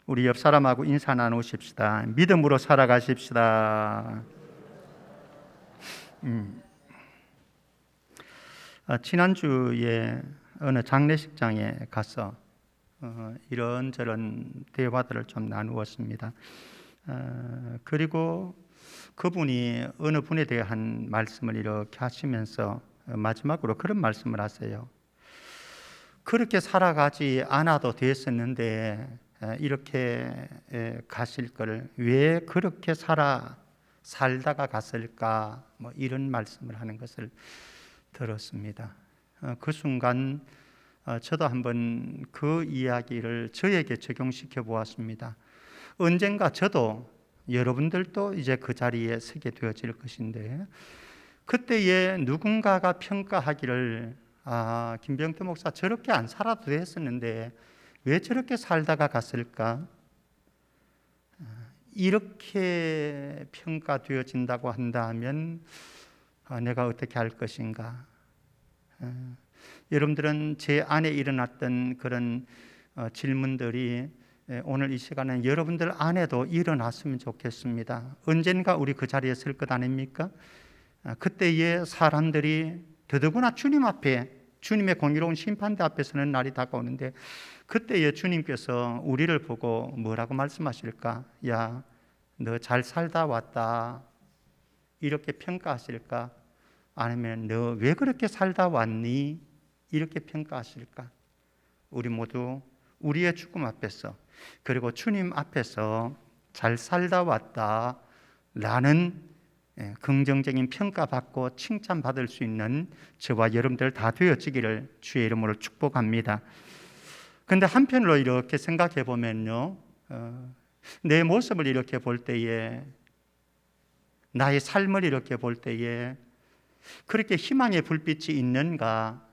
우리 옆 사람하고 인사 나누십시다. 믿음으로 살아가십시다. 지난주에 어느 장례식장에 가서 이런저런 대화들을 좀 나누었습니다. 그리고 그분이 어느 분에 대한 말씀을 이렇게 하시면서 마지막으로 그런 말씀을 하세요. 그렇게 살아가지 않아도 됐었는데 이렇게 가실 걸 왜 그렇게 살다가 갔을까, 뭐 이런 말씀을 하는 것을 들었습니다. 그 순간 저도 한번 그 이야기를 저에게 적용시켜 보았습니다. 언젠가 저도 여러분들도 이제 그 자리에 서게 되어질 것인데, 그때에 누군가가 평가하기를 김병태 목사 저렇게 안 살아도 됐었는데 왜 저렇게 살다가 갔을까? 이렇게 평가되어진다고 한다면 내가 어떻게 할 것인가? 여러분들은 제 안에 일어났던 그런 질문들이 오늘 이 시간에 여러분들 안에도 일어났으면 좋겠습니다. 언젠가 우리 그 자리에 설 것 아닙니까? 그때의 사람들이 더더구나 주님 앞에, 주님의 공의로운 심판대 앞에 서는 날이 다가오는데, 그때에 주님께서 우리를 보고 뭐라고 말씀하실까? 야, 너 잘 살다 왔다, 이렇게 평가하실까? 아니면 너 왜 그렇게 살다 왔니? 이렇게 평가하실까? 우리 모두 우리의 죽음 앞에서, 그리고 주님 앞에서 잘 살다 왔다 라는 긍정적인 평가받고 칭찬받을 수 있는 저와 여러분들 다 되어지기를 주의 이름으로 축복합니다. 그런데 한편으로 이렇게 생각해 보면요, 내 모습을 이렇게 볼 때에, 나의 삶을 이렇게 볼 때에 그렇게 희망의 불빛이 있는가?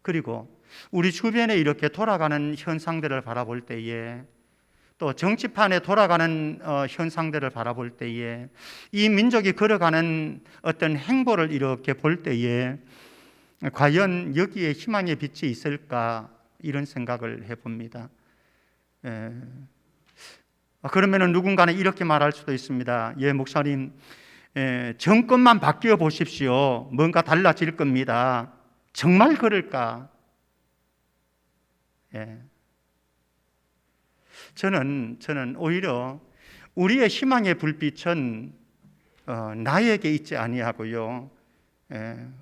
그리고 우리 주변에 이렇게 돌아가는 현상들을 바라볼 때에, 또 정치판에 돌아가는 현상들을 바라볼 때에, 이 민족이 걸어가는 어떤 행보를 이렇게 볼 때에 과연 여기에 희망의 빛이 있을까, 이런 생각을 해봅니다. 그러면 누군가는 이렇게 말할 수도 있습니다. 예, 목사님, 정권만 바뀌어 보십시오. 뭔가 달라질 겁니다. 정말 그럴까? 저는 오히려 우리의 희망의 불빛은 나에게 있지 아니하고요,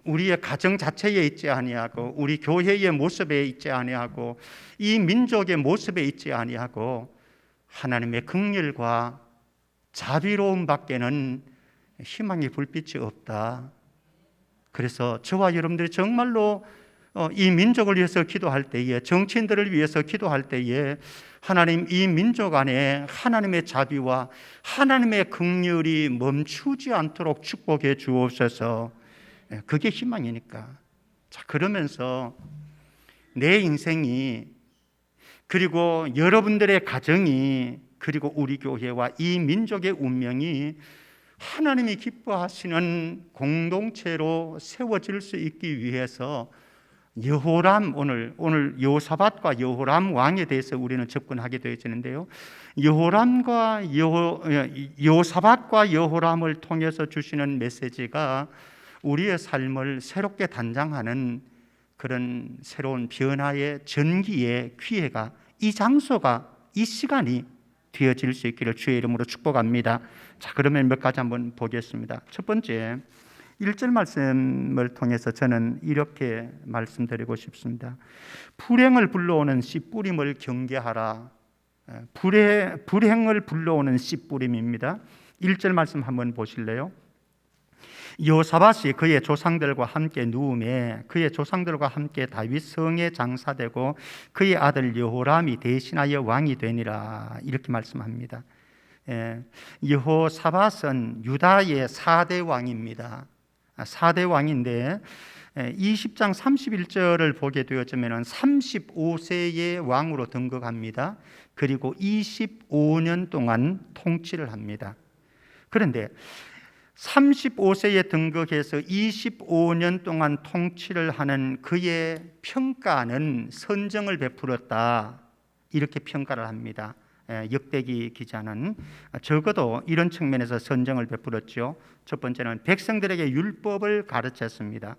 우리의 가정 자체에 있지 아니하고, 우리 교회의 모습에 있지 아니하고, 이 민족의 모습에 있지 아니하고, 하나님의 긍휼과 자비로움 밖에는 희망의 불빛이 없다. 그래서 저와 여러분들이 정말로 이 민족을 위해서 기도할 때에, 정치인들을 위해서 기도할 때에 하나님, 이 민족 안에 하나님의 자비와 하나님의 긍휼이 멈추지 않도록 축복해 주옵소서. 그게 희망이니까. 자, 그러면서 내 인생이, 그리고 여러분들의 가정이, 그리고 우리 교회와 이 민족의 운명이 하나님이 기뻐하시는 공동체로 세워질 수 있기 위해서 여호람, 오늘 여호사밧과 여호람 왕에 대해서 우리는 접근하게 되어지는데요, 여호사밧과 여호람을 통해서 주시는 메시지가 우리의 삶을 새롭게 단장하는 그런 새로운 변화의 전기의 기회가, 이 장소가, 이 시간이 되어질 수 있기를 주의 이름으로 축복합니다. 자, 그러면 몇 가지 한번 보겠습니다. 첫 번째, 1절 말씀을 통해서 저는 이렇게 말씀드리고 싶습니다. 불행을 불러오는 씨 뿌림을 경계하라. 불행을 불러오는 씨 뿌림입니다. 1절 말씀 한번 보실래요? 여호사밧이 그의 조상들과 함께 누움에 그의 조상들과 함께 다윗 성에 장사되고 그의 아들 여호람이 대신하여 왕이 되니라, 이렇게 말씀합니다. 여호사밧은 유다의 4대 왕입니다. 4대 왕인데 20장 31절을 보게 되어지면 35세의 왕으로 등극합니다. 그리고 25년 동안 통치를 합니다. 그런데 35세에 등극해서 25년 동안 통치를 하는 그의 평가는 선정을 베풀었다, 이렇게 평가를 합니다. 역대기 기자는 적어도 이런 측면에서 선정을 베풀었죠. 첫 번째는 백성들에게 율법을 가르쳤습니다.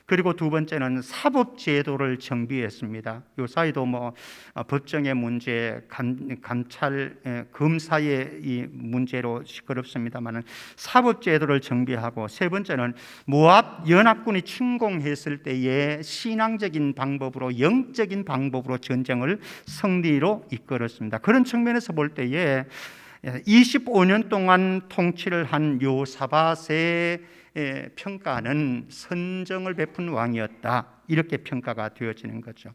그리고 두 번째는 사법제도를 정비했습니다. 요 사이도 법정의 문제, 감찰, 검사의 이 문제로 시끄럽습니다만은 사법제도를 정비하고, 세 번째는 모압 연합군이 침공했을 때에 신앙적인 방법으로, 영적인 방법으로 전쟁을 승리로 이끌었습니다. 그런 측면에서 볼 때에 25년 동안 통치를 한 요사밧의 평가는 선정을 베푼 왕이었다, 이렇게 평가가 되어지는 거죠.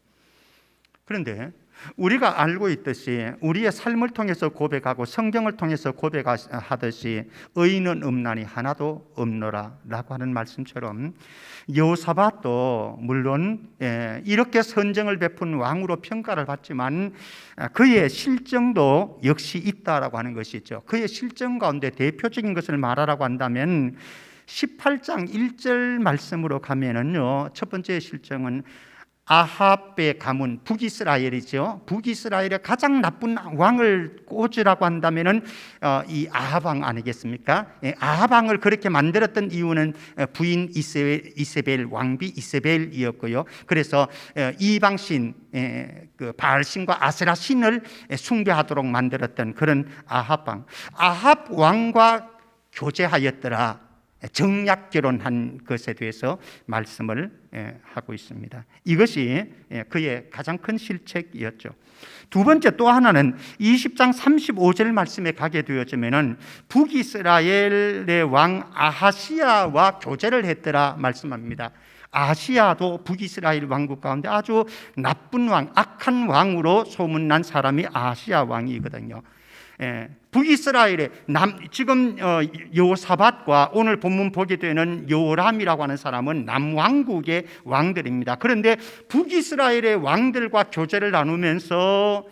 그런데 우리가 알고 있듯이 우리의 삶을 통해서 고백하고 성경을 통해서 고백하듯이 의인은 없나니 하나도 없노라 라고 하는 말씀처럼 여호사밧도 물론 이렇게 선정을 베푼 왕으로 평가를 받지만 그의 실정도 역시 있다라고 하는 것이죠. 그의 실정 가운데 대표적인 것을 말하라고 한다면 18장 1절 말씀으로 가면은요, 첫 번째 실정은 아합의 가문, 북이스라엘이죠. 북이스라엘의 가장 나쁜 왕을 꽂으라고 한다면은 이 아합 왕 아니겠습니까? 아합 왕을 그렇게 만들었던 이유는 부인 이세벨, 왕비 이세벨이었고요. 그래서 이방신, 그 바알신과 아세라 신을 숭배하도록 만들었던 그런 아합 왕. 아합 왕과 교제하였더라, 정략 결혼한 것에 대해서 말씀을 하고 있습니다. 이것이 그의 가장 큰 실책이었죠. 두 번째, 또 하나는 20장 35절 말씀에 가게 되어지면은 북이스라엘의 왕 아하시야와 교제를 했더라 말씀합니다. 아하시야도 북이스라엘 왕국 가운데 아주 나쁜 왕, 악한 왕으로 소문난 사람이 아하시야 왕이거든요. 북이스라엘의 지금 여호사밧과 오늘 본문 보게 되는 요람이라고 하는 사람은 남왕국의 왕들입니다. 그런데 북이스라엘의 왕들과 교제를 나누면서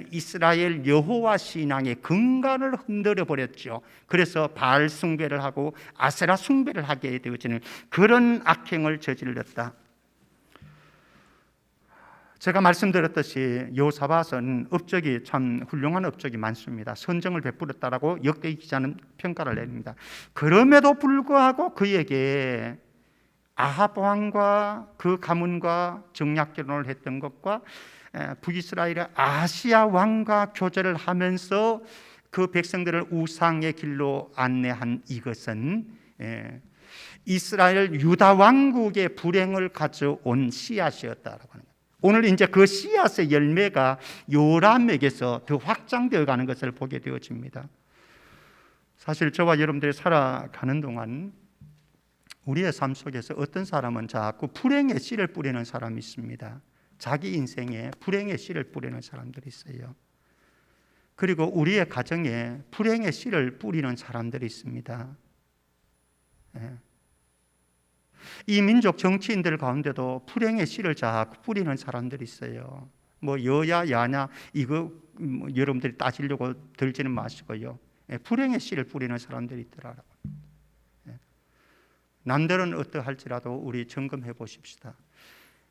이스라엘 여호와 신앙의 근간을 흔들어 버렸죠. 그래서 바알 숭배를 하고 아세라 숭배를 하게 되어지는 그런 악행을 저질렀다. 제가 말씀드렸듯이 여호사밧은 업적이 참 훌륭한 업적이 많습니다. 선정을 베풀었다라고 역대 기자는 평가를 내립니다. 그럼에도 불구하고 그에게 아합 왕과 그 가문과 정략 결혼을 했던 것과 북이스라엘의 아시아 왕과 교제를 하면서 그 백성들을 우상의 길로 안내한 이것은 이스라엘 유다 왕국의 불행을 가져온 씨앗이었다라고 하는 거예요. 오늘 이제 그 씨앗의 열매가 요람에게서 더 확장되어 가는 것을 보게 되어집니다. 사실 저와 여러분들이 살아가는 동안 우리의 삶 속에서 어떤 사람은 자꾸 불행의 씨를 뿌리는 사람이 있습니다. 자기 인생에 불행의 씨를 뿌리는 사람들이 있어요. 그리고 우리의 가정에 불행의 씨를 뿌리는 사람들이 있습니다. 이 민족 정치인들 가운데도 불행의 씨를 자꾸 뿌리는 사람들이 있어요. 여야 야냐 이거 여러분들이 따지려고 들지는 마시고요. 불행의 씨를 뿌리는 사람들이 있더라고요. 남들은 어떠할지라도 우리 점검해 보십시다.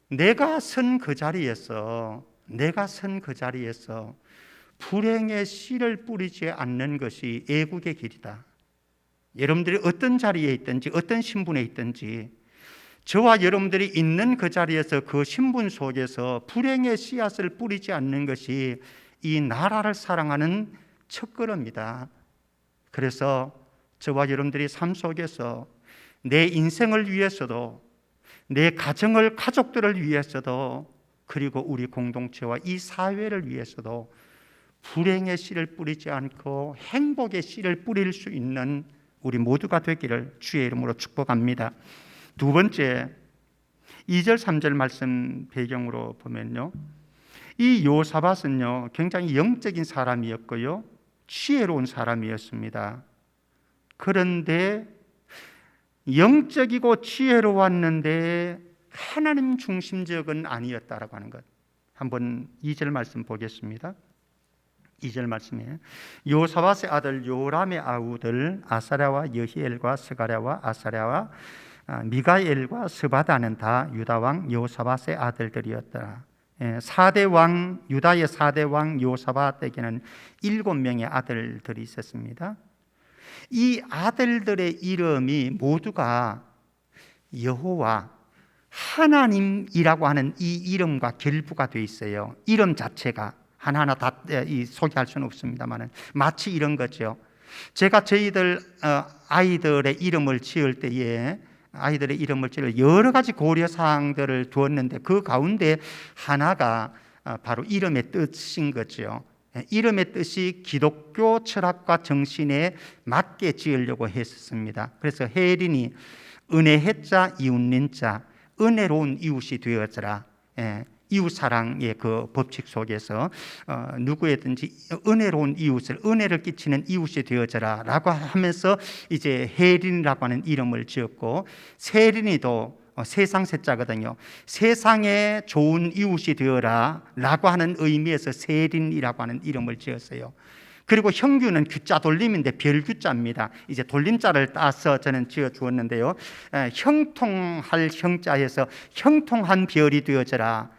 내가 선 그 자리에서 불행의 씨를 뿌리지 않는 것이 애국의 길이다. 여러분들이 어떤 자리에 있든지 어떤 신분에 있든지 저와 여러분들이 있는 그 자리에서 그 신분 속에서 불행의 씨앗을 뿌리지 않는 것이 이 나라를 사랑하는 첫걸음이다. 그래서 저와 여러분들이 삶 속에서 내 인생을 위해서도 내 가족들을 위해서도 그리고 우리 공동체와 이 사회를 위해서도 불행의 씨를 뿌리지 않고 행복의 씨를 뿌릴 수 있는 우리 모두가 되기를 주의 이름으로 축복합니다. 두 번째, 2절 3절 말씀 배경으로 보면요, 이 여호사밧은요 굉장히 영적인 사람이었고요 지혜로운 사람이었습니다. 그런데 영적이고 지혜로웠는데 하나님 중심적은 아니었다라고 하는 것. 한번 2절 말씀 보겠습니다. 2절 말씀에 여호사밧의 아들 요람의 아우들 아사랴와 여히엘과 스가랴와 아사랴와 미가엘과 스바다는 다 유다 왕 여호사밧의 아들들이었더라. 4대 왕, 유다의 4대 왕 요사밧에게는 7명의 아들들이 있었습니다. 이 아들들의 이름이 모두가 여호와, 하나님이라고 하는 이 이름과 결부가 되어 있어요. 이름 자체가 하나하나 다 소개할 수는 없습니다만 마치 이런 거죠. 제가 저희들 아이들의 이름을 지을 때에 여러 가지 고려사항들을 두었는데 그 가운데 하나가 바로 이름의 뜻인 거죠. 이름의 뜻이 기독교 철학과 정신에 맞게 지으려고 했습니다. 그래서 혜린이 은혜해자 이웃린자, 은혜로운 이웃이 되어져라. 이웃사랑의 그 법칙 속에서 누구에든지 은혜로운 이웃을, 은혜를 끼치는 이웃이 되어져라 라고 하면서 이제 혜린이라고 하는 이름을 지었고, 세린이도 세상 세자거든요. 세상에 좋은 이웃이 되어라 라고 하는 의미에서 세린이라고 하는 이름을 지었어요. 그리고 형규는 규자 돌림인데 별규자입니다. 이제 돌림자를 따서 저는 지어 주었는데요. 형통할 형자에서 형통한 별이 되어져라.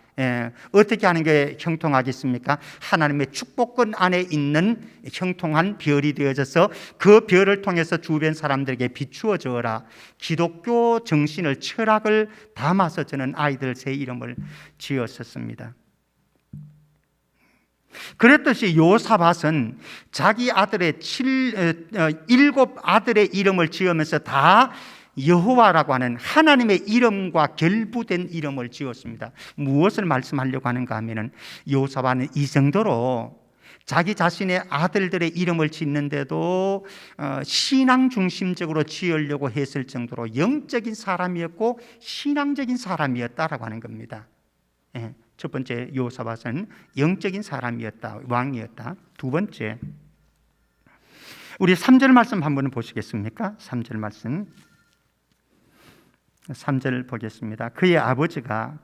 어떻게 하는 게 형통하겠습니까? 하나님의 축복권 안에 있는 형통한 별이 되어져서 그 별을 통해서 주변 사람들에게 비추어 주어라. 기독교 정신을, 철학을 담아서 저는 아이들 새 이름을 지었었습니다. 그랬듯이 요사밧은 자기 아들의 7 아들의 이름을 지으면서 다 여호와라고 하는 하나님의 이름과 결부된 이름을 지었습니다. 무엇을 말씀하려고 하는가 하면은 요사밧은 이 정도로 자기 자신의 아들들의 이름을 짓는데도 신앙 중심적으로 지으려고 했을 정도로 영적인 사람이었고 신앙적인 사람이었다라고 하는 겁니다. 첫 번째, 요사밧은 영적인 사람이었다, 왕이었다. 두 번째, 우리 3절 말씀 한번 보시겠습니까? 3절 말씀, 3절 보겠습니다. 그의 아버지가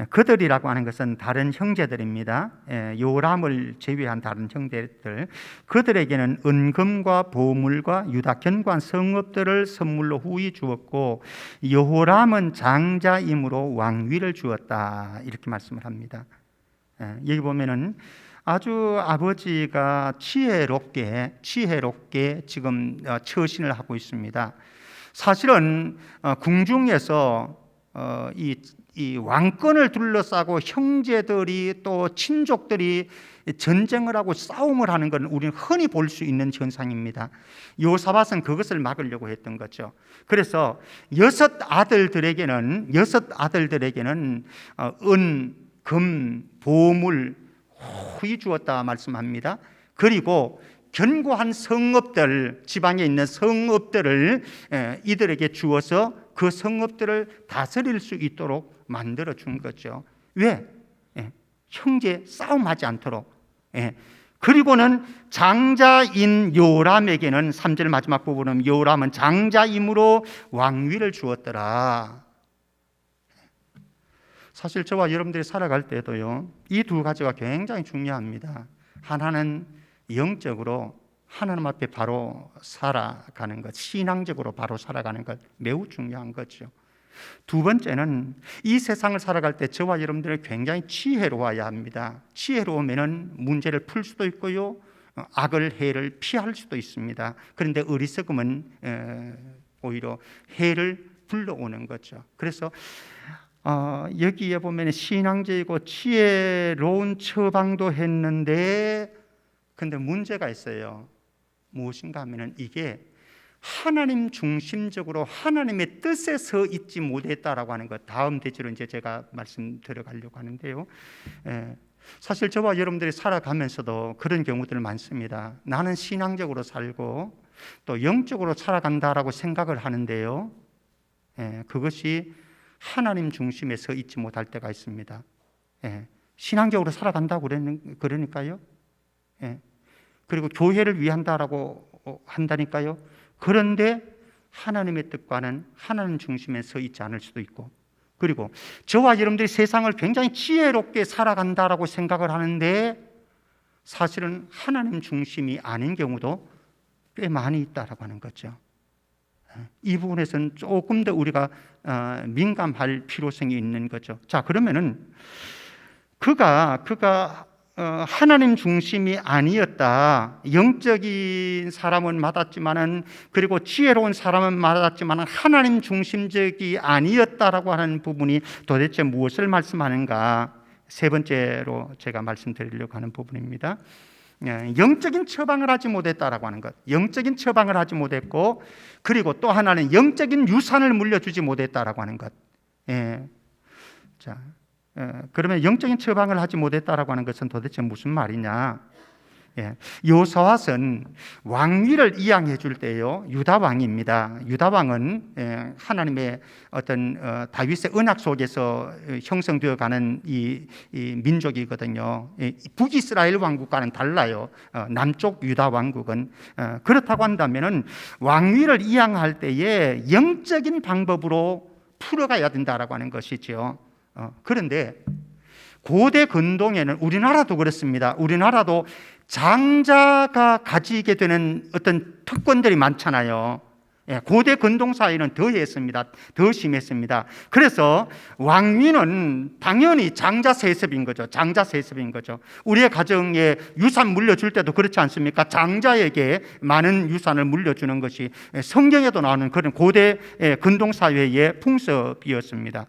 그들이라고 하는 것은 다른 형제들입니다. 요람을 제외한 다른 형제들, 그들에게는 은금과 보물과 유다 견고한 성읍들을 선물로 후히 주었고 여호람은 장자임으로 왕위를 주었다, 이렇게 말씀을 합니다. 여기 보면은 아주 아버지가 지혜롭게 지금 처신을 하고 있습니다. 사실은 궁중에서 이 왕권을 둘러싸고 형제들이 또 친족들이 전쟁을 하고 싸움을 하는 건 우리는 흔히 볼 수 있는 현상입니다. 요사밧은 그것을 막으려고 했던 거죠. 그래서 6 아들들에게는 은, 금, 보물 후히 주었다 말씀합니다. 그리고 견고한 성읍들, 지방에 있는 성읍들을 이들에게 주어서 그 성읍들을 다스릴 수 있도록 만들어 준 거죠. 왜? 형제 싸움하지 않도록. 그리고는 장자인 요람에게는 3절 마지막 부분은 요람은 장자임으로 왕위를 주었더라. 사실 저와 여러분들이 살아갈 때도요, 이 두 가지가 굉장히 중요합니다. 하나는 영적으로 하나님 앞에 바로 살아가는 것, 신앙적으로 바로 살아가는 것, 매우 중요한 거죠. 두 번째는 이 세상을 살아갈 때 저와 여러분들은 굉장히 지혜로워야 합니다. 지혜로우면 문제를 풀 수도 있고요, 악을, 해를 피할 수도 있습니다. 그런데 어리석음은 오히려 해를 불러오는 거죠. 그래서 여기에 보면 신앙적이고 지혜로운 처방도 했는데, 근데 문제가 있어요. 무엇인가 하면 이게 하나님 중심적으로 하나님의 뜻에 서 있지 못했다라고 하는 것, 다음 대지로 이제 제가 말씀드려가려고 하는데요. 사실 저와 여러분들이 살아가면서도 그런 경우들 많습니다. 나는 신앙적으로 살고 또 영적으로 살아간다라고 생각을 하는데요, 그것이 하나님 중심에 서 있지 못할 때가 있습니다. 신앙적으로 살아간다고 그러니까요. 그리고 교회를 위한다라고 한다니까요. 그런데 하나님의 뜻과는 하나님 중심에 서 있지 않을 수도 있고, 그리고 저와 여러분들이 세상을 굉장히 지혜롭게 살아간다라고 생각을 하는데 사실은 하나님 중심이 아닌 경우도 꽤 많이 있다라고 하는 거죠. 이 부분에서는 조금 더 우리가 민감할 필요성이 있는 거죠. 자, 그러면은 그가 하나님 중심이 아니었다. 영적인 사람은 맞았지만은, 그리고 지혜로운 사람은 맞았지만은 하나님 중심적이 아니었다라고 하는 부분이 도대체 무엇을 말씀하는가? 세 번째로 제가 말씀드리려고 하는 부분입니다. 영적인 처방을 하지 못했다라고 하는 것. 영적인 처방을 하지 못했고, 그리고 또 하나는 영적인 유산을 물려주지 못했다라고 하는 것. 자, 그러면 영적인 처방을 하지 못했다라고 하는 것은 도대체 무슨 말이냐? 여호사밧은 왕위를 이양해 줄 때요, 유다 왕입니다. 유다 왕은 하나님의 어떤 다윗의 언약 속에서 형성되어 가는 이 민족이거든요. 북이스라엘 왕국과는 달라요. 남쪽 유다 왕국은. 그렇다고 한다면은 왕위를 이양할 때에 영적인 방법으로 풀어가야 된다라고 하는 것이죠. 그런데 고대 근동에는, 우리나라도 그렇습니다. 우리나라도 장자가 가지게 되는 어떤 특권들이 많잖아요. 고대 근동 사회는 더 심했습니다. 그래서 왕위는 당연히 장자 세습인 거죠. 장자 세습인 거죠. 우리의 가정에 유산 물려줄 때도 그렇지 않습니까? 장자에게 많은 유산을 물려주는 것이 성경에도 나오는 그런 고대 근동 사회의 풍습이었습니다.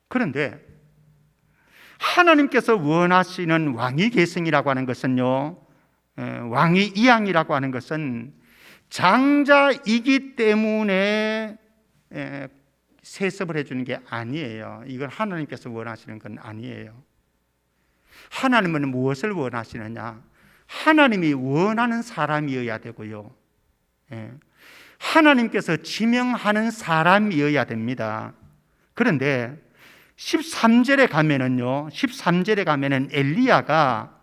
그런데 하나님께서 원하시는 왕위 계승이라고 하는 것은요, 왕위 이양이라고 하는 것은 장자이기 때문에 세습을 해주는 게 아니에요. 이건 하나님께서 원하시는 건 아니에요. 하나님은 무엇을 원하시느냐? 하나님이 원하는 사람이어야 되고요, 하나님께서 지명하는 사람이어야 됩니다. 그런데 13절에 가면은 엘리야가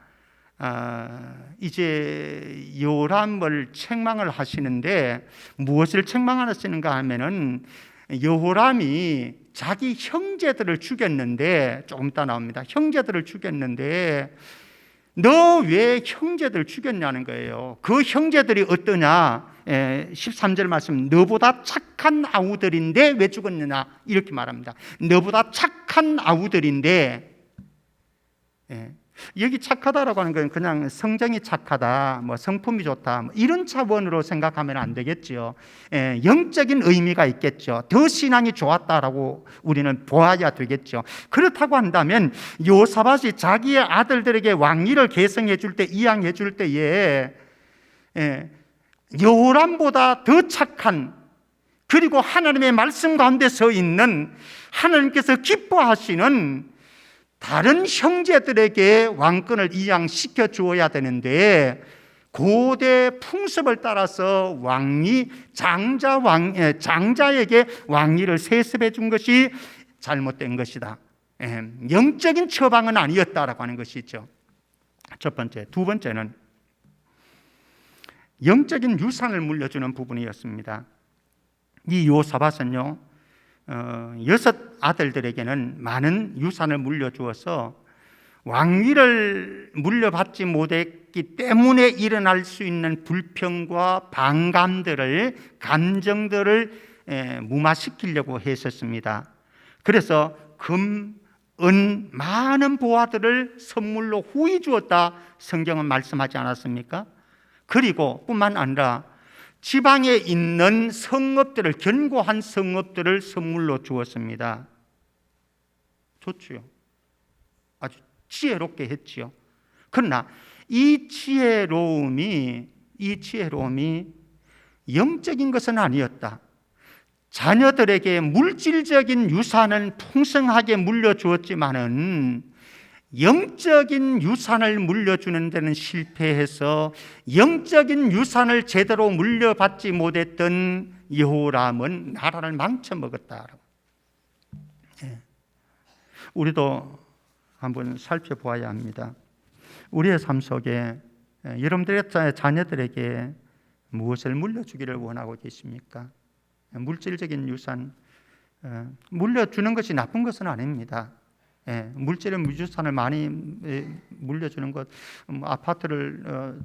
이제 여호람을 책망을 하시는데, 무엇을 책망하시는가 하면은 여호람이 자기 형제들을 죽였는데, 조금 이따 나옵니다. 형제들을 죽였는데 너 왜 형제들 죽였냐는 거예요. 그 형제들이 어떠냐? 13절 말씀, 너보다 착한 아우들인데 왜 죽었느냐, 이렇게 말합니다. 너보다 착한 아우들인데, 여기 착하다라고 하는 건 그냥 성정이 착하다, 뭐 성품이 좋다, 뭐 이런 차원으로 생각하면 안 되겠죠. 영적인 의미가 있겠죠. 더 신앙이 좋았다라고 우리는 보아야 되겠죠. 그렇다고 한다면 여호사밧이 자기의 아들들에게 왕위를 계승해 줄 때, 이양해 줄 때에 여호람보다 더 착한, 그리고 하나님의 말씀 가운데 서 있는, 하나님께서 기뻐하시는 다른 형제들에게 왕권을 이양시켜 주어야 되는데, 고대 풍습을 따라서 장자에게 왕위를 세습해 준 것이 잘못된 것이다. 영적인 처방은 아니었다라고 하는 것이죠. 첫 번째. 두 번째는 영적인 유산을 물려주는 부분이었습니다. 이 여호사밧은요, 6 아들들에게는 많은 유산을 물려주어서 왕위를 물려받지 못했기 때문에 일어날 수 있는 불평과 감정들을 무마시키려고 했었습니다. 그래서 금, 은, 많은 보화들을 선물로 후히 주었다, 성경은 말씀하지 않았습니까? 그리고 뿐만 아니라 지방에 있는 성읍들을, 견고한 성읍들을 선물로 주었습니다. 좋지요. 아주 지혜롭게 했지요. 그러나 이 지혜로움이 영적인 것은 아니었다. 자녀들에게 물질적인 유산은 풍성하게 물려주었지만은 영적인 유산을 물려주는 데는 실패해서 영적인 유산을 제대로 물려받지 못했던 여호람은 나라를 망쳐먹었다. 우리도 한번 살펴보아야 합니다. 우리의 삶 속에 여러분들의 자녀들에게 무엇을 물려주기를 원하고 계십니까? 물질적인 유산 물려주는 것이 나쁜 것은 아닙니다. 물질의 유산을 많이 물려주는 것, 아파트를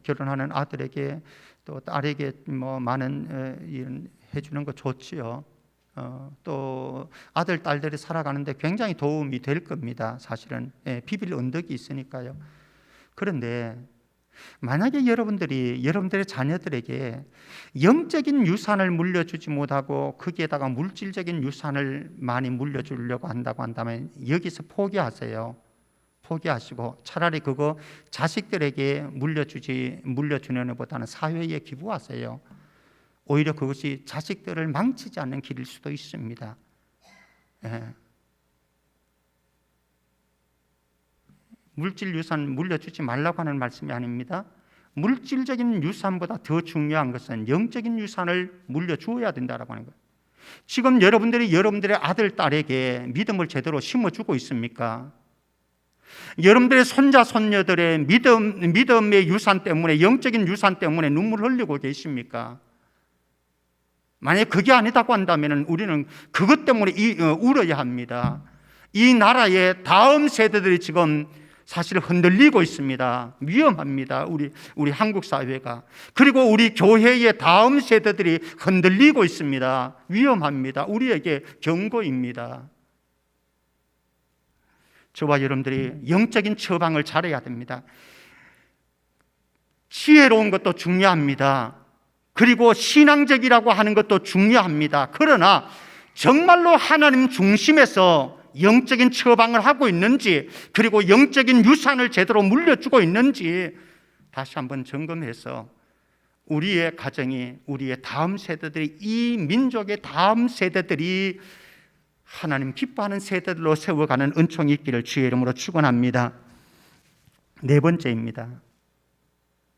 결혼하는 아들에게 또 딸에게 많은 일 해주는 것 좋지요. 또 아들 딸들이 살아가는데 굉장히 도움이 될 겁니다. 사실은 비빌 언덕이 있으니까요. 그런데 만약에 여러분들의 자녀들에게 영적인 유산을 물려주지 못하고 거기에다가 물질적인 유산을 많이 물려주려고 한다고 한다면 여기서 포기하시고 차라리 그거 자식들에게 물려주는 것보다는 사회에 기부하세요. 오히려 그것이 자식들을 망치지 않는 길일 수도 있습니다. 물질 유산 물려주지 말라고 하는 말씀이 아닙니다. 물질적인 유산보다 더 중요한 것은 영적인 유산을 물려주어야 된다라고 하는 거예요. 지금 여러분들의 아들, 딸에게 믿음을 제대로 심어주고 있습니까? 여러분들의 손자, 손녀들의 믿음의 유산 때문에, 영적인 유산 때문에 눈물 흘리고 계십니까? 만약 그게 아니다고 한다면 우리는 그것 때문에 울어야 합니다. 이 나라의 다음 세대들이 지금 사실 흔들리고 있습니다. 위험합니다. 우리 한국 사회가. 그리고 우리 교회의 다음 세대들이 흔들리고 있습니다. 위험합니다. 우리에게 경고입니다. 저와 여러분들이 영적인 처방을 잘해야 됩니다. 지혜로운 것도 중요합니다. 그리고 신앙적이라고 하는 것도 중요합니다. 그러나 정말로 하나님 중심에서 영적인 처방을 하고 있는지, 그리고 영적인 유산을 제대로 물려주고 있는지 다시 한번 점검해서 우리의 가정이, 우리의 다음 세대들이, 이 민족의 다음 세대들이 하나님 기뻐하는 세대들로 세워가는 은총이 있기를 주의 이름으로 축원합니다. 네 번째입니다.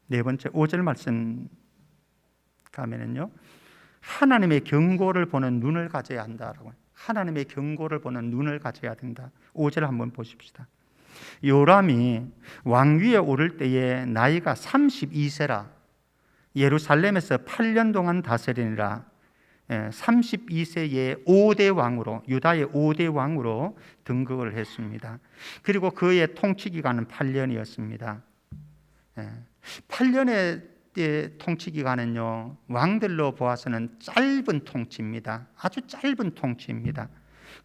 네 번째 5절 말씀 가면은요, 하나님의 경고를 보는 눈을 가져야 한다라고. 하나님의 경고를 보는 눈을 가져야 된다. 5절 한번 보십시다. 요람이 왕위에 오를 때에 나이가 32세라 예루살렘에서 8년 동안 다스리니라. 32세의 5대 왕으로, 유다의 5대 왕으로 등극을 했습니다. 그리고 그의 통치 기간은 8년이었습니다. 8년의 통치 기간은요, 왕들로 보아서는 짧은 통치입니다. 아주 짧은 통치입니다.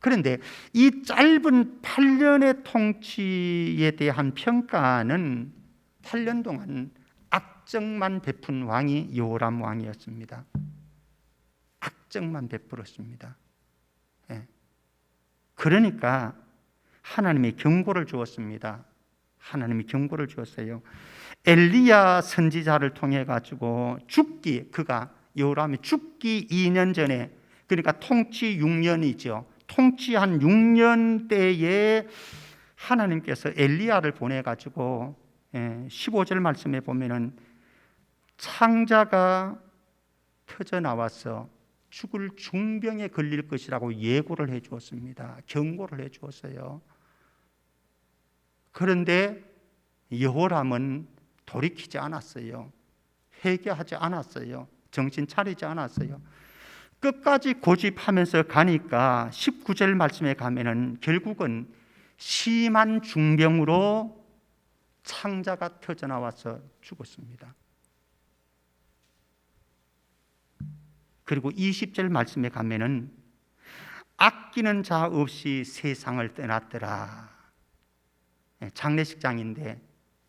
그런데 이 짧은 8년의 통치에 대한 평가는 8년 동안 악정만 베푼 왕이 요람 왕이었습니다. 악정만 베풀었습니다. 그러니까 하나님이 경고를 주었습니다. 하나님이 경고를 주었어요. 엘리야 선지자를 통해 가지고 그가 요람이 죽기 2년 전에, 그러니까 통치 6년이죠. 통치한 6년 때에 하나님께서 엘리야를 보내 가지고 15절 말씀에 보면은 창자가 터져 나와서 죽을 중병에 걸릴 것이라고 예고를 해 주었습니다. 경고를 해 주었어요. 그런데 여호람은 돌이키지 않았어요. 회개하지 않았어요. 정신 차리지 않았어요. 끝까지 고집하면서 가니까 19절 말씀에 가면은 결국은 심한 중병으로 창자가 터져 나와서 죽었습니다. 그리고 20절 말씀에 가면은 아끼는 자 없이 세상을 떠났더라. 장례식장인데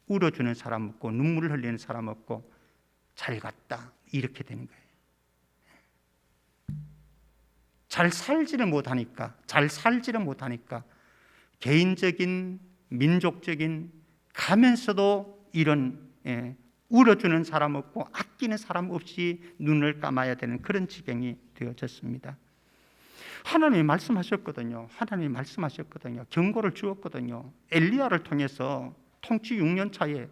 울어주는 사람 없고 눈물을 흘리는 사람 없고 잘 갔다, 이렇게 되는 거예요. 잘 살지를 못하니까 개인적인, 민족적인, 가면서도 이런 울어주는 사람 없고 아끼는 사람 없이 눈을 감아야 되는 그런 지경이 되어졌습니다. 하나님이 말씀하셨거든요. 경고를 주었거든요. 엘리야를 통해서 통치 6년 차에,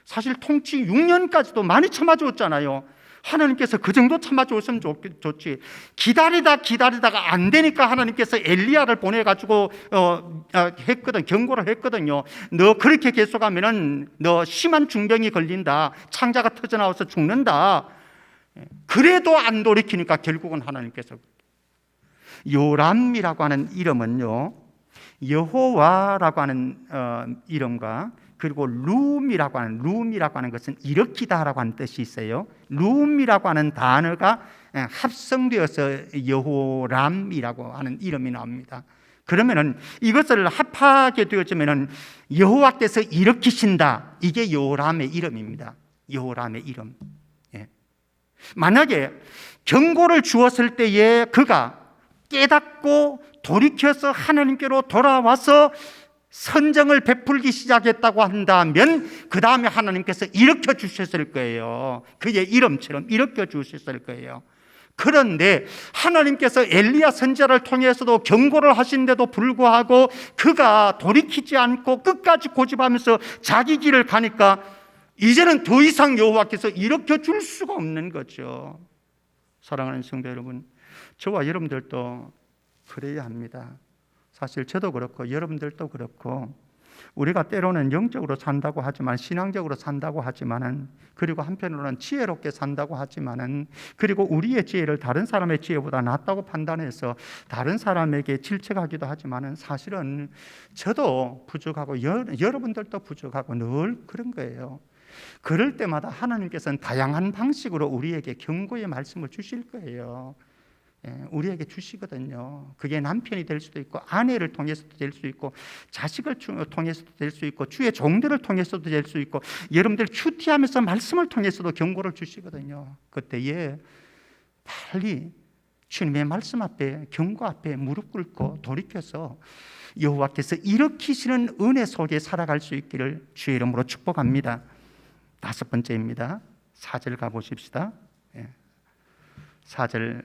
사실 통치 6년까지도 많이 참아주었잖아요. 하나님께서 그 정도 참아주었으면 좋지. 기다리다가 안 되니까 하나님께서 엘리야를 보내가지고 경고를 했거든요. 너 그렇게 계속하면은 너 심한 중병이 걸린다. 창자가 터져 나와서 죽는다. 그래도 안 돌이키니까 결국은 하나님께서, 요람이라고 하는 이름은요, 여호와라고 하는 이름과 그리고 룸이라고 하는 것은 일으키다라고 하는 뜻이 있어요. 룸이라고 하는 단어가 합성되어서 여호람이라고 하는 이름이 나옵니다. 그러면은 이것을 합하게 되어지면은 여호와께서 일으키신다. 이게 여호람의 이름입니다. 여호람의 이름. 예. 만약에 경고를 주었을 때에 그가 깨닫고 돌이켜서 하나님께로 돌아와서 선정을 베풀기 시작했다고 한다면 그 다음에 하나님께서 일으켜 주셨을 거예요. 그의 이름처럼 일으켜 주셨을 거예요. 그런데 하나님께서 엘리야 선지자를 통해서도 경고를 하신데도 불구하고 그가 돌이키지 않고 끝까지 고집하면서 자기 길을 가니까 이제는 더 이상 여호와께서 일으켜 줄 수가 없는 거죠. 사랑하는 성도 여러분, 저와 여러분들도 그래야 합니다. 사실 저도 그렇고 여러분들도 그렇고 우리가 때로는 영적으로 산다고 하지만 신앙적으로 산다고 하지만은 그리고 한편으로는 지혜롭게 산다고 하지만은 그리고 우리의 지혜를 다른 사람의 지혜보다 낫다고 판단해서 다른 사람에게 질책하기도 하지만은 사실은 저도 부족하고 여러분들도 부족하고 늘 그런 거예요. 그럴 때마다 하나님께서는 다양한 방식으로 우리에게 경고의 말씀을 주실 거예요. 우리에게 주시거든요. 그게 남편이 될 수도 있고 아내를 통해서도 될 수 있고 자식을 통해서도 될 수 있고 주의 종들을 통해서도 될 수 있고 여러분들 큐티하면서 말씀을 통해서도 경고를 주시거든요. 그때에 빨리 주님의 말씀 앞에 경고 앞에 무릎 꿇고 돌이켜서 여호와께서 일으키시는 은혜 속에 살아갈 수 있기를 주의 이름으로 축복합니다. 5번째입니다. 4절 가보십시다. 4절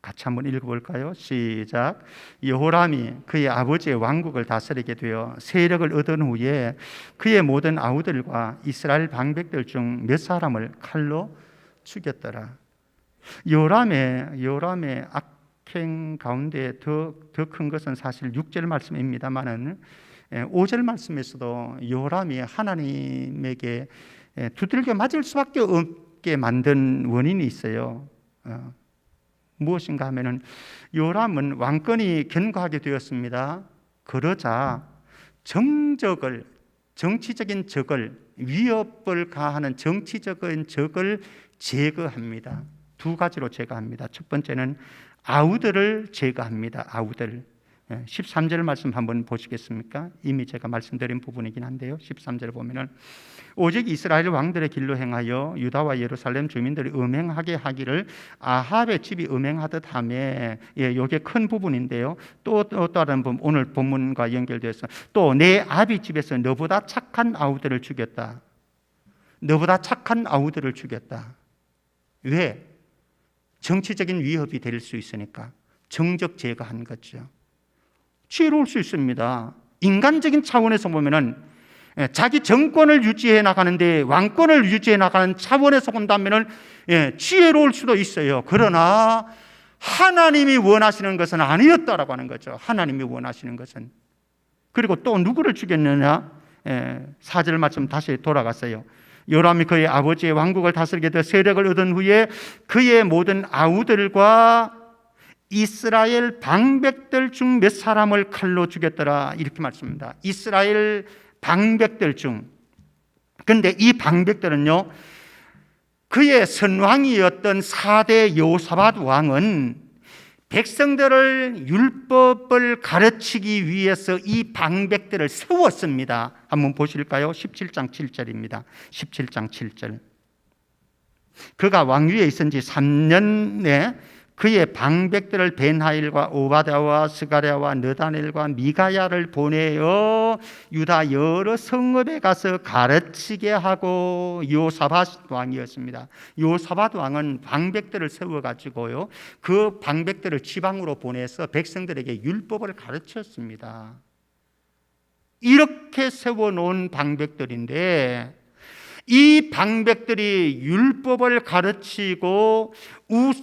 같이 한번 읽어볼까요? 시작. 여호람이 그의 아버지의 왕국을 다스리게 되어 세력을 얻은 후에 그의 모든 아우들과 이스라엘 방백들 중 몇 사람을 칼로 죽였더라. 여호람의 악행 가운데 더 큰 것은 사실 6절 말씀입니다만은 5절 말씀에서도 여호람이 하나님에게 두들겨 맞을 수밖에 없게 만든 원인이 있어요. 무엇인가 하면은 요람은 왕권이 견고하게 되었습니다. 그러자 정치적인 적을 위협을 가하는 정치적인 적을 제거합니다. 2가지로 제거합니다. 첫 번째는 아우들을 제거합니다. 아우들. 13절 말씀 한번 보시겠습니까? 이미 제가 말씀드린 부분이긴 한데요. 13절 보면은 오직 이스라엘 왕들의 길로 행하여 유다와 예루살렘 주민들이 음행하게 하기를 아합의 집이 음행하듯 하며, 이게 큰 부분인데요. 또 다른 부분, 오늘 본문과 연결돼서 또 내 아비 집에서 너보다 착한 아우들을 죽였다. 너보다 착한 아우들을 죽였다. 왜? 정치적인 위협이 될 수 있으니까 정적 제거한 거죠. 지혜로울 수 있습니다. 인간적인 차원에서 보면은 자기 정권을 유지해 나가는데 왕권을 유지해 나가는 차원에서 본다면은 지혜로울 수도 있어요. 그러나 하나님이 원하시는 것은 아니었다라고 하는 거죠. 하나님이 원하시는 것은. 그리고 또 누구를 죽였느냐? 4절 말씀 다시 돌아갔어요. 요람이 그의 아버지의 왕국을 다스리게 되어 세력을 얻은 후에 그의 모든 아우들과 이스라엘 방백들 중 몇 사람을 칼로 죽였더라. 이렇게 말씀합니다. 이스라엘 방백들 중. 그런데 이 방백들은요, 그의 선왕이었던 4대 여호사밧 왕은 백성들을 율법을 가르치기 위해서 이 방백들을 세웠습니다. 한번 보실까요? 17장 7절입니다. 17장 7절. 그가 왕위에 있은 지 3년에 그의 방백들을 벤하일과 오바댜와 스가랴와 느다넬과 미가야를 보내어 유다 여러 성읍에 가서 가르치게 하고 여호사밧 왕이었습니다. 여호사밧 왕은 방백들을 세워가지고요, 그 방백들을 지방으로 보내서 백성들에게 율법을 가르쳤습니다. 이렇게 세워놓은 방백들인데 이 방백들이 율법을 가르치고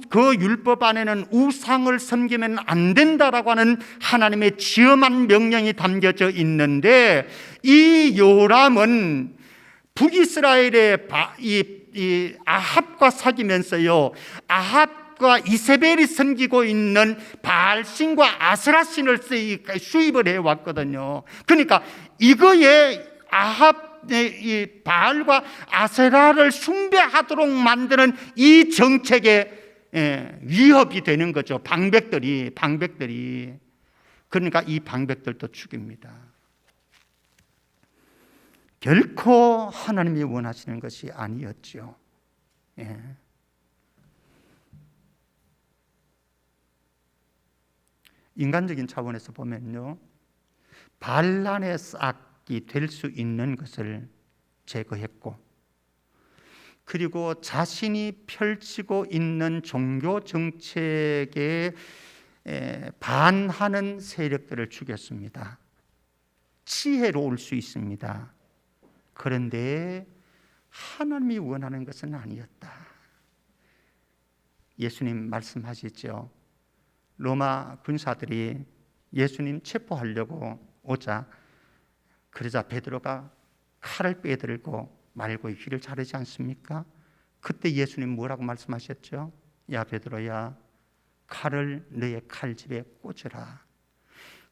그 율법 안에는 우상을 섬기면 안 된다라고 하는 하나님의 지엄한 명령이 담겨져 있는데, 이 요람은 북이스라엘의 이 아합과 사귀면서요, 아합과 아합과 이세벨이 섬기고 있는 바알신과 아세라신을 수입을 해왔거든요. 그러니까 이거에 이 바알과 아세라를 숭배하도록 만드는 이 정책에 위협이 되는 거죠. 방백들이. 그러니까 이 방백들도 죽입니다. 결코 하나님이 원하시는 것이 아니었죠. 인간적인 차원에서 보면요, 반란의 싹이 될 수 있는 것을 제거했고, 그리고 자신이 펼치고 있는 종교 정책에 반하는 세력들을 죽였습니다. 지혜로울 수 있습니다. 그런데 하나님이 원하는 것은 아니었다. 예수님 말씀하시죠. 로마 군사들이 예수님 체포하려고 오자, 그러자 베드로가 칼을 빼들고 말고의 귀를 자르지 않습니까? 그때 예수님 뭐라고 말씀하셨죠? 야 베드로야, 칼을 너의 칼집에 꽂으라.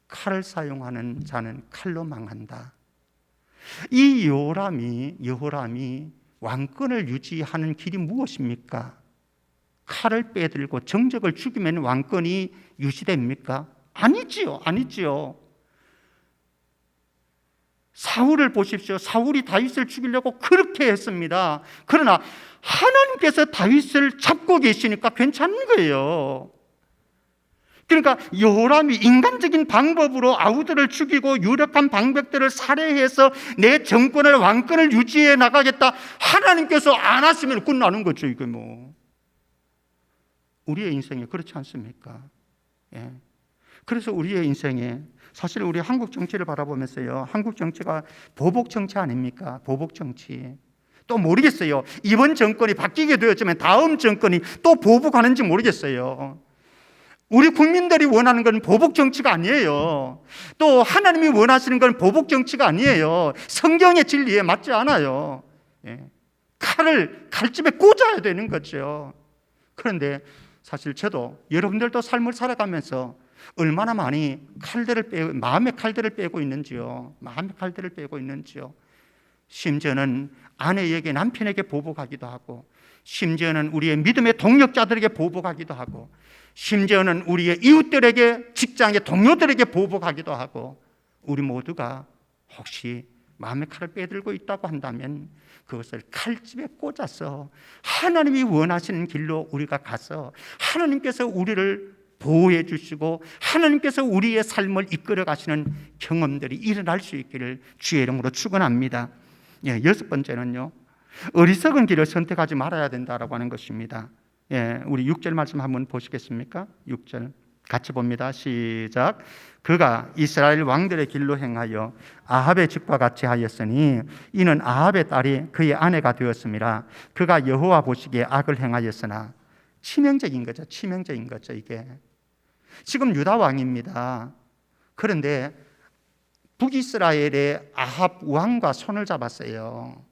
칼을 사용하는 자는 칼로 망한다. 이 여호람이 왕권을 유지하는 길이 무엇입니까? 칼을 빼들고 정적을 죽이면 왕권이 유지됩니까? 아니지요. 사울을 보십시오. 사울이 다윗을 죽이려고 그렇게 했습니다. 그러나 하나님께서 다윗을 잡고 계시니까 괜찮은 거예요. 그러니까 여호람이 인간적인 방법으로 아우들을 죽이고 유력한 방백들을 살해해서 내 정권을, 왕권을 유지해 나가겠다. 하나님께서 안 하시면 끝나는 거죠. 이게 뭐 우리의 인생에 그렇지 않습니까? 그래서 우리의 인생에 사실 우리 한국 정치를 바라보면서요, 한국 정치가 보복 정치 아닙니까? 보복 정치. 또 모르겠어요. 이번 정권이 바뀌게 되었지만 다음 정권이 또 보복하는지 모르겠어요. 우리 국민들이 원하는 건 보복 정치가 아니에요. 또 하나님이 원하시는 건 보복 정치가 아니에요. 성경의 진리에 맞지 않아요. 칼을 칼집에 꽂아야 되는 거죠. 그런데 사실 저도 여러분들도 삶을 살아가면서 얼마나 많이 마음의 칼들을 빼고 있는지요. 심지어는 아내에게, 남편에게 보복하기도 하고, 심지어는 우리의 믿음의 동력자들에게 보복하기도 하고, 심지어는 우리의 이웃들에게, 직장의 동료들에게 보복하기도 하고, 우리 모두가 혹시 마음의 칼을 빼들고 있다고 한다면 그것을 칼집에 꽂아서 하나님이 원하시는 길로 우리가 가서 하나님께서 우리를 보호해 주시고 하나님께서 우리의 삶을 이끌어 가시는 경험들이 일어날 수 있기를 주의 이름으로 축원합니다. 여섯 번째는요, 어리석은 길을 선택하지 말아야 된다라고 하는 것입니다. 우리 6절 말씀 한번 보시겠습니까? 6절 같이 봅니다. 시작. 그가 이스라엘 왕들의 길로 행하여 아합의 집과 같이 하였으니 이는 아합의 딸이 그의 아내가 되었음이라. 그가 여호와 보시기에 악을 행하였으나. 치명적인 거죠. 이게 지금 유다 왕입니다. 그런데 북이스라엘의 아합 왕과 손을 잡았어요.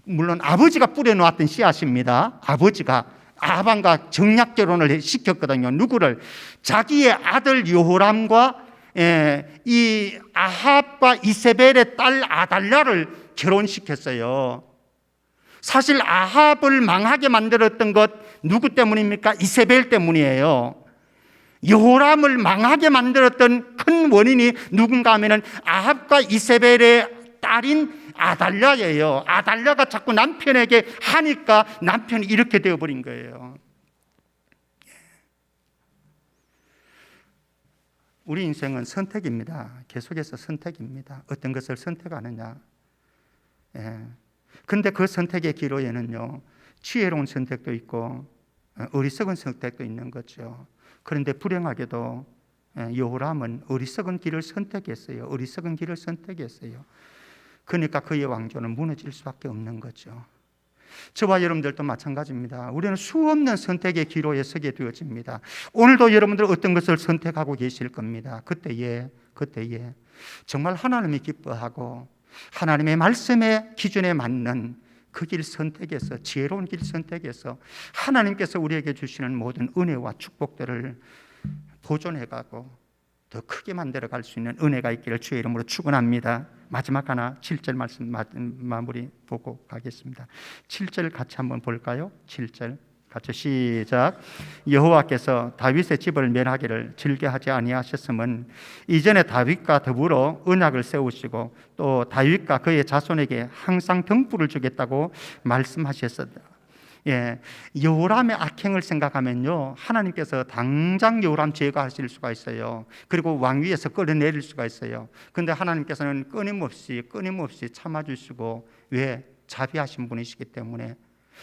물론 아버지가 뿌려놓았던 씨앗입니다. 아버지가 아합과 정략 결혼을 시켰거든요. 누구를? 자기의 아들 여호람과 이 아합과 이세벨의 딸 아달랴를 결혼시켰어요. 사실 아합을 망하게 만들었던 것 누구 때문입니까? 이세벨 때문이에요. 여호람을 망하게 만들었던 큰 원인이 누군가 하면은 아합과 이세벨의 딸인 아달랴예요. 아달랴가 자꾸 남편에게 하니까 남편이 이렇게 되어버린 거예요. 우리 인생은 선택입니다. 계속해서 선택입니다. 어떤 것을 선택하느냐. 근데 그 선택의 기로에는요, 지혜로운 선택도 있고 어리석은 선택도 있는 거죠. 그런데 불행하게도 여호람은 어리석은 길을 선택했어요. 그러니까 그의 왕조는 무너질 수밖에 없는 거죠. 저와 여러분들도 마찬가지입니다. 우리는 수없는 선택의 기로에 서게 되어집니다. 오늘도 여러분들 어떤 것을 선택하고 계실 겁니다. 그때에 정말 하나님이 기뻐하고 하나님의 말씀의 기준에 맞는 그 길 선택해서, 지혜로운 길 선택해서 하나님께서 우리에게 주시는 모든 은혜와 축복들을 보존해가고 더 크게 만들어갈 수 있는 은혜가 있기를 주의 이름으로 축원합니다. 마지막 하나 7절 말씀 마무리 보고 가겠습니다. 7절 같이 한번 볼까요? 7절 같이 시작. 여호와께서 다윗의 집을 멸하기를 즐겨하지 아니하셨음은 이전에 다윗과 더불어 언약을 세우시고 또 다윗과 그의 자손에게 항상 등불을 주겠다고 말씀하셨습니다. 여호람의 악행을 생각하면요, 하나님께서 당장 여호람 제거하실 수가 있어요. 그리고 왕위에서 끌어내릴 수가 있어요. 그런데 하나님께서는 끊임없이 참아주시고, 왜? 자비하신 분이시기 때문에.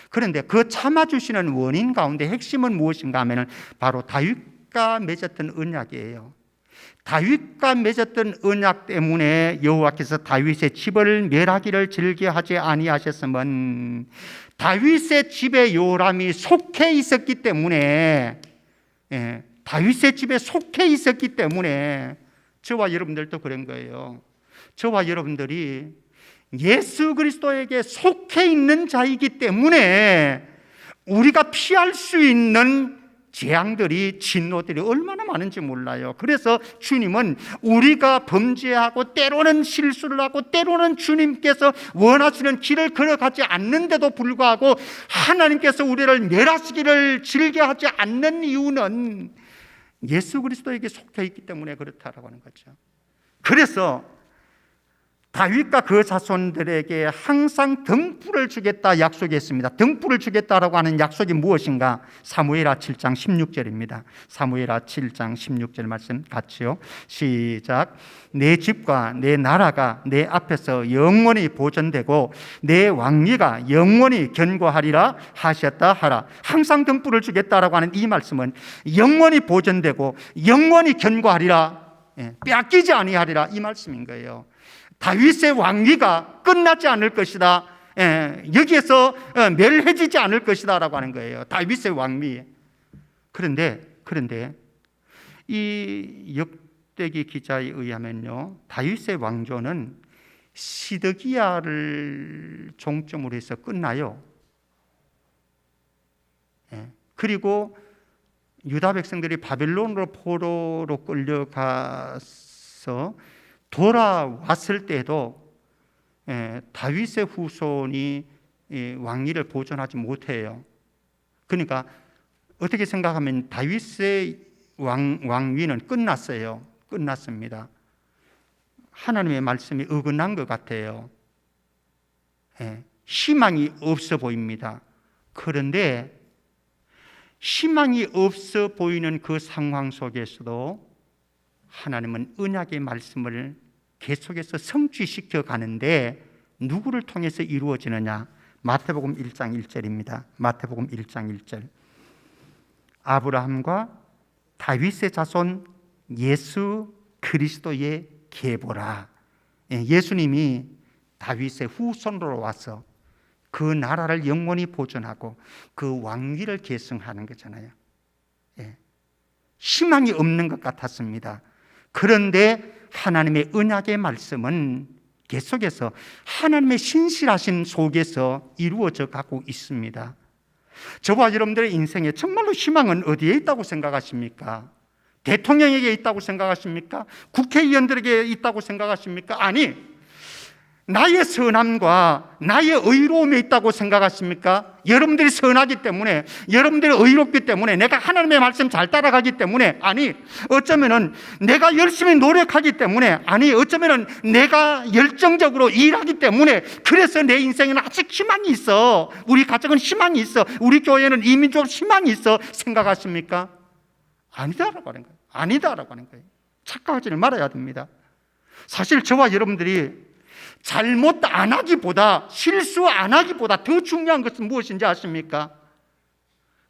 그런데 그 참아주시는 원인 가운데 핵심은 무엇인가 하면 바로 다윗과 맺었던 언약이에요. 다윗과 맺었던 언약 때문에 여호와께서 다윗의 집을 멸하기를 즐겨하지 아니하셨음은 다윗의 집에 여호람이 속해 있었기 때문에, 다윗의 집에 속해 있었기 때문에 저와 여러분들도 그런 거예요. 저와 여러분들이 예수 그리스도에게 속해 있는 자이기 때문에 우리가 피할 수 있는 재앙들이, 진노들이 얼마나 많은지 몰라요. 그래서 주님은 우리가 범죄하고 때로는 실수를 하고 때로는 주님께서 원하시는 길을 걸어가지 않는데도 불구하고 하나님께서 우리를 멸하시기를 즐겨하지 않는 이유는 예수 그리스도에게 속해 있기 때문에 그렇다라고 하는 거죠. 그래서 다윗과 그 자손들에게 항상 등불을 주겠다 약속했습니다. 등불을 주겠다라고 하는 약속이 무엇인가? 사무엘하 7장 16절입니다. 사무엘하 7장 16절 말씀 같이요. 시작. 내 집과 내 나라가 내 앞에서 영원히 보존되고 내 왕위가 영원히 견고하리라 하셨다 하라. 항상 등불을 주겠다라고 하는 이 말씀은 영원히 보존되고 영원히 견고하리라, 빼앗기지 아니하리라, 이 말씀인 거예요. 다윗의 왕위가 끝나지 않을 것이다, 여기에서 멸해지지 않을 것이다 라고 하는 거예요. 다윗의 왕위. 그런데 이 역대기 기자에 의하면요, 다윗의 왕조는 시드기야를 종점으로 해서 끝나요. 그리고 유다 백성들이 바벨론으로 포로로 끌려가서 돌아왔을 때도 다윗의 후손이 왕위를 보존하지 못해요. 그러니까 어떻게 생각하면 다윗의 왕위는 끝났어요. 끝났습니다. 하나님의 말씀이 어긋난 것 같아요. 희망이 없어 보입니다. 그런데 희망이 없어 보이는 그 상황 속에서도 하나님은 언약의 말씀을 계속해서 성취시켜 가는데 누구를 통해서 이루어지느냐? 마태복음 1장 1절입니다. 마태복음 1장 1절. 아브라함과 다윗의 자손 예수 그리스도의 계보라. 예수님이 다윗의 후손으로 와서 그 나라를 영원히 보존하고 그 왕위를 계승하는 거잖아요. 희망이 없는 것 같았습니다. 그런데 하나님의 언약의 말씀은 계속해서 하나님의 신실하신 속에서 이루어져 가고 있습니다. 저와 여러분들의 인생에 정말로 희망은 어디에 있다고 생각하십니까? 대통령에게 있다고 생각하십니까? 국회의원들에게 있다고 생각하십니까? 아니, 나의 선함과 나의 의로움에 있다고 생각하십니까? 여러분들이 선하기 때문에, 여러분들이 의롭기 때문에, 내가 하나님의 말씀 잘 따라가기 때문에, 아니 어쩌면은 내가 열심히 노력하기 때문에, 아니 어쩌면은 내가 열정적으로 일하기 때문에, 그래서 내 인생에는 아직 희망이 있어, 우리 가정은 희망이 있어, 우리 교회는 이민족은 희망이 있어 생각하십니까? 아니다라고 하는 거예요. 아니다라고 하는 거예요. 착각하지를 말아야 됩니다. 사실 저와 여러분들이 잘못 안 하기보다, 실수 안 하기보다 더 중요한 것은 무엇인지 아십니까?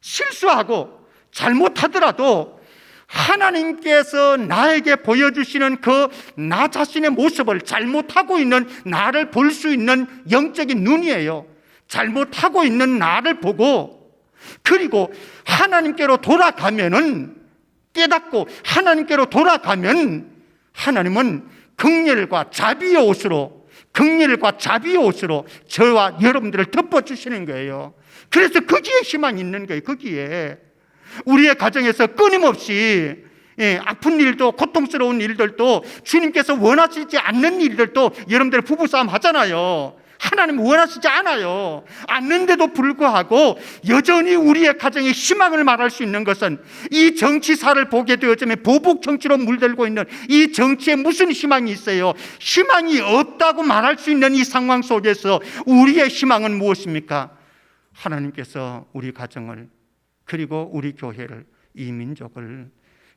실수하고 잘못하더라도 하나님께서 나에게 보여주시는 그 나 자신의 모습을, 잘못하고 있는 나를 볼 수 있는 영적인 눈이에요. 잘못하고 있는 나를 보고, 그리고 하나님께로 돌아가면은, 깨닫고 하나님께로 돌아가면 하나님은 긍휼과 자비의 옷으로 긍휼과 자비의 옷으로 저와 여러분들을 덮어주시는 거예요. 그래서 거기에 희망이 있는 거예요. 거기에 우리의 가정에서 끊임없이 아픈 일도, 고통스러운 일들도, 주님께서 원하시지 않는 일들도, 여러분들 부부싸움 하잖아요. 하나님 원하시지 않는데도 불구하고 여전히 우리의 가정에 희망을 말할 수 있는 것은, 이 정치사를 보게 되어지면 보복 정치로 물들고 있는 이 정치에 무슨 희망이 있어요? 희망이 없다고 말할 수 있는 이 상황 속에서 우리의 희망은 무엇입니까? 하나님께서 우리 가정을, 그리고 우리 교회를, 이 민족을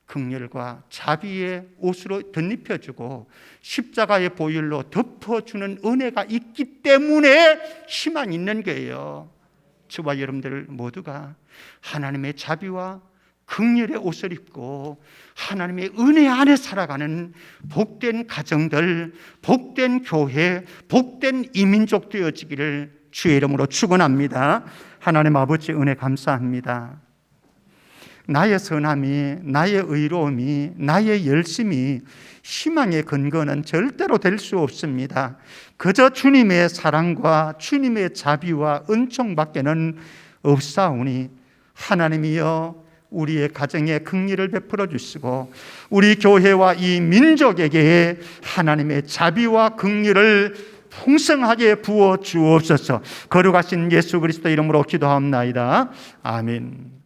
긍휼과 자비의 옷으로 덧입혀주고 십자가의 보혈로 덮어주는 은혜가 있기 때문에 희망이 있는 거예요. 저와 여러분들 모두가 하나님의 자비와 긍휼의 옷을 입고 하나님의 은혜 안에 살아가는 복된 가정들, 복된 교회, 복된 이민족 되어지기를 주의 이름으로 축원합니다. 하나님 아버지 은혜 감사합니다. 나의 선함이, 나의 의로움이, 나의 열심이 희망의 근거는 절대로 될 수 없습니다. 그저 주님의 사랑과 주님의 자비와 은총밖에는 없사오니 하나님이여 우리의 가정에 긍휼을 베풀어 주시고 우리 교회와 이 민족에게 하나님의 자비와 긍휼을 풍성하게 부어 주옵소서. 거룩하신 예수 그리스도 이름으로 기도하옵나이다. 아멘.